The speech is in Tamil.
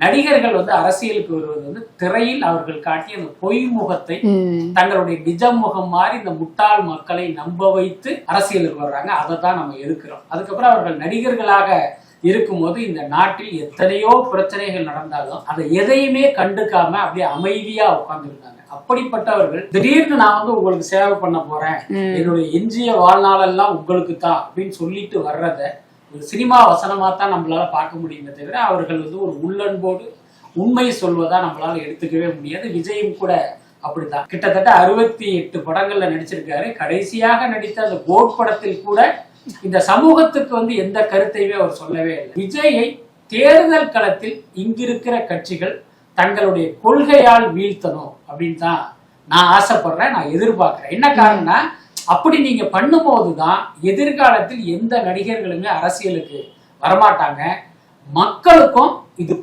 நடிகர்கள் அரசியலுக்கு வருவது திரையில் அவர்கள் காட்டிய அந்த பொய் முகத்தை தங்களுடைய நிஜ முகம் மாதிரி இந்த முட்டாள் மக்களை நம்ப வைத்து அரசியலுக்கு வர்றாங்க. அதை தான் நம்ம எதிர்க்கிறோம். அதுக்கப்புறம் அவர்கள் நடிகர்களாக இருக்கும்போது இந்த நாட்டில் எத்தனையோ பிரச்சனைகள் நடந்தாலும் அதை எதையுமே கண்டுக்காம அப்படியே அமைதியா உட்கார்ந்துருந்தாங்க. அப்படிப்பட்டவர்கள் திடீர்னு நான் உங்களுக்கு சேவை பண்ண போறேன், என்னுடைய எஞ்சிய வாழ்நாளெல்லாம் உங்களுக்கு தான் அப்படின்னு சொல்லிட்டு வர்றத ஒரு சினிமா வசனமா தான் நம்மளால பார்க்க முடியுமே தவிர அவர்கள் ஒரு உள்ளன்போடு உண்மை சொல்வதா நம்மளால எடுத்துக்கவே முடியாது. விஜயும் கூட அப்படித்தான். கிட்டத்தட்ட 68 படங்கள்ல நடிச்சிருக்காரு. கடைசியாக நடித்த அந்த கோட் படத்தில் கூட இந்த சமூகத்துக்கு எந்த கருத்தையுமே அவர் சொல்லவே இல்லை. விஜயை தேர்தல் களத்தில் இங்கிருக்கிற கட்சிகள் தங்களுடைய கொள்கையால் வீழ்த்தணும் அப்படின்னு தான் நான் ஆசைப்படுறேன், நான் எதிர்பார்க்கிறேன். என்ன காரணம்னா அப்படி நீங்க பண்ணும்போதுதான் எதிர்காலத்தில் எந்த நடிகர்களுமே அரசியலுக்கு வரமாட்டாங்க. மக்களுக்கும் இது